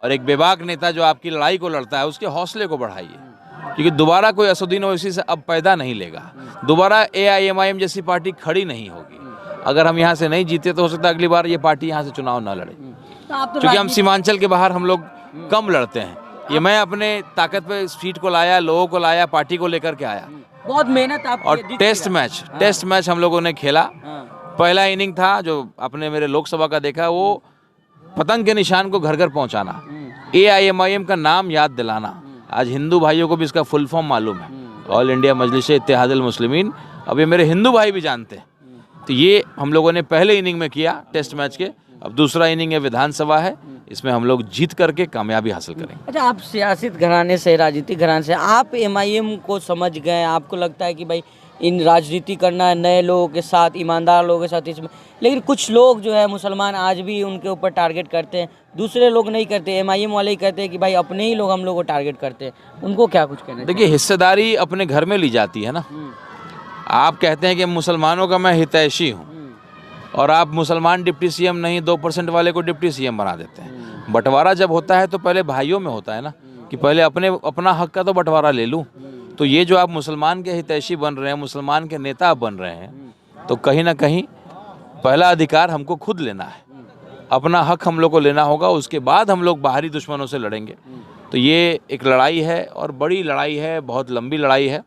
और एक बेबाक नेता जो आपकी लड़ाई को लड़ता है उसके हौसले को बढ़ाइए, क्योंकि दोबारा कोई असदुद्दीन ओवैसी से अब पैदा नहीं लेगा। दोबारा AIMIM जैसी पार्टी खड़ी नहीं होगी। अगर हम यहाँ से नहीं जीते तो हो सकता है अगली बार ये पार्टी यहाँ से चुनाव ना लड़े, क्योंकि हम सीमांचल के बाहर हम लोग कम लड़ते हैं। ये मैं अपने ताकत पे सीट को लाया, लोगों को लाया, पार्टी को लेकर के आया। बहुत मेहनत आप और टेस्ट मैच हम लोगों ने खेला। पहला इनिंग था जो आपने मेरे लोकसभा का देखा, वो पतंग के निशान को घर घर पहुंचाना, AIMIM का नाम याद दिलाना। आज हिंदू भाइयों को भी इसका फुल फॉर्म मालूम है, ऑल इंडिया मजलिस इत्तेहादुल मुस्लिमीन। अब ये मेरे हिंदू भाई भी जानते हैं। तो ये हम लोगों ने पहले इनिंग में किया टेस्ट मैच के। अब दूसरा इनिंग है विधानसभा है, इसमें हम लोग जीत करके कामयाबी हासिल करेंगे। अच्छा, आप सियासी घराने से, राजनीतिक घराने से, आप MIM को समझ गए। आपको लगता है कि भाई इन राजनीति करना है नए लोगों के साथ, ईमानदार लोगों के साथ इसमें, लेकिन कुछ लोग जो है मुसलमान आज भी उनके ऊपर टारगेट करते हैं, दूसरे लोग नहीं करते। MIM वाले ही कहते हैं कि भाई अपने ही लोग हम लोग को टारगेट करते हैं। उनको क्या कुछ कहना है? देखिए, हिस्सेदारी अपने घर में ली जाती है ना। आप कहते हैं कि मुसलमानों का मैं हितैषी हूँ, और आप मुसलमान डिप्टी CM नहीं 2% वाले को डिप्टी CM बना देते हैं। बंटवारा जब होता है तो पहले भाइयों में होता है ना, कि पहले अपना हक का तो बंटवारा ले लूँ। तो ये जो आप मुसलमान के हितैषी बन रहे हैं, मुसलमान के नेता बन रहे हैं, तो कहीं ना कहीं पहला अधिकार हमको खुद लेना है, अपना हक हम लोग को लेना होगा। उसके बाद हम लोग बाहरी दुश्मनों से लड़ेंगे। तो ये एक लड़ाई है और बड़ी लड़ाई है, बहुत लंबी लड़ाई है,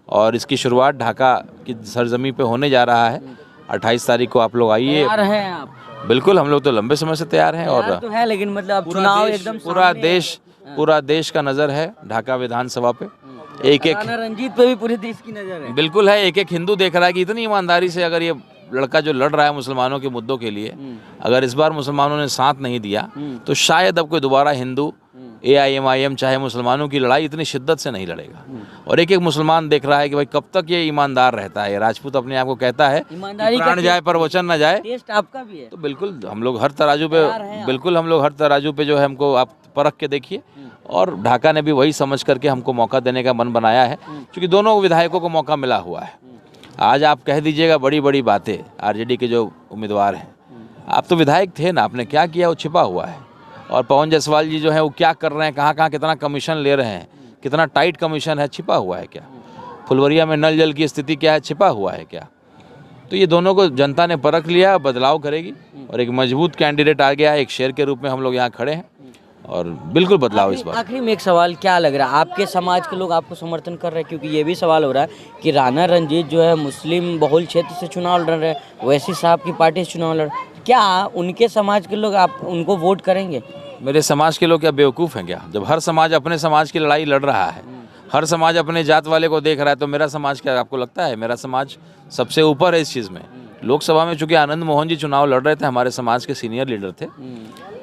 और इसकी शुरुआत ढाका की सरजमी पे होने जा रहा है। 28 तारीख को आप लोग आइए। तैयार हैं आप? बिल्कुल, हम लोग तो लंबे समय से तैयार हैं। और तो है, लेकिन मतलब चुनाव एकदम पूरा देश का नज़र है ढाका विधानसभा पे। एक राणा रंजीत पे भी पूरे देश की नज़र है। बिल्कुल है। एक हिंदू देख रहा है कि इतनी ईमानदारी से अगर ये लड़का जो लड़ रहा है मुसलमानों के मुद्दों के लिए, अगर इस बार मुसलमानों ने साथ नहीं दिया तो शायद अब कोई दोबारा हिंदू AIMIM चाहे मुसलमानों की लड़ाई इतनी शिद्दत से नहीं लड़ेगा। और एक मुसलमान देख रहा है कि भाई कब तक ये ईमानदार रहता है। राजपूत अपने आप को कहता है प्राण जाए पर वचन न जाए। टेस्ट आपका भी है तो बिल्कुल हम लोग हर तराजू पे जो है हमको आप परख के देखिए। और ढाका ने भी वही समझ करके हमको मौका देने का मन बनाया है, क्योंकि दोनों विधायकों को मौका मिला हुआ है। आज आप कह दीजिएगा बड़ी बड़ी बातें, RJD के जो उम्मीदवार हैं, आप तो विधायक थे ना, आपने क्या किया वो छिपा हुआ है। और पवन जायसवाल जी जो है वो क्या कर रहे हैं, कहाँ कहाँ कितना कमीशन ले रहे हैं, कितना टाइट कमीशन है, छिपा हुआ है क्या। फुलवरिया में नल जल की स्थिति क्या है, छिपा हुआ है क्या। तो ये दोनों को जनता ने परख लिया, बदलाव करेगी और एक मजबूत कैंडिडेट आ गया है। एक शेर के रूप में हम लोग यहाँ खड़े हैं और बिल्कुल बदलाव इस बार। आखिरी में एक सवाल, क्या लग रहा है आपके समाज के लोग आपको समर्थन कर रहे हैं? क्योंकि ये भी सवाल हो रहा है कि राणा रंजीत जो है मुस्लिम बहुल क्षेत्र से चुनाव लड़ रहे हैं, ओवैसी साहब की पार्टी से चुनाव लड़ रहे हैं, क्या उनके समाज के लोग आप उनको वोट करेंगे? मेरे समाज के लोग क्या बेवकूफ़ हैं क्या? जब हर समाज अपने समाज की लड़ाई लड़ रहा है, हर समाज अपने जात वाले को देख रहा है, तो मेरा समाज क्या आपको लगता है? मेरा समाज सबसे ऊपर है इस चीज़ में। लोकसभा में चूंकि आनंद मोहन जी चुनाव लड़ रहे थे, हमारे समाज के सीनियर लीडर थे,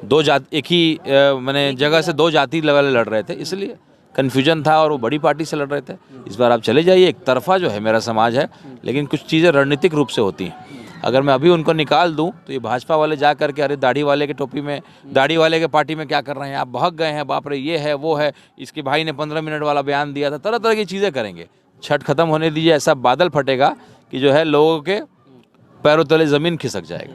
दो जाति, एक ही मैंने जगह से दो जाति वाले लड़ रहे थे, इसलिए कन्फ्यूजन था और वो बड़ी पार्टी से लड़ रहे थे। इस बार आप चले जाइए, एक तरफा जो है मेरा समाज है, लेकिन कुछ चीज़ें रणनीतिक रूप से होती हैं। अगर मैं अभी उनको निकाल दूं तो ये भाजपा वाले जा करके अरे दाढ़ी वाले के टोपी में, दाढ़ी वाले के पार्टी में क्या कर रहे हैं, आप बहक गए हैं, बाप रे ये है वो है, इसके भाई ने 15 मिनट वाला बयान दिया था, तरह तरह की चीज़ें करेंगे। छठ खत्म होने दीजिए, ऐसा बादल फटेगा कि जो है लोगों के पैरों तले ज़मीन खिसक जाएगा।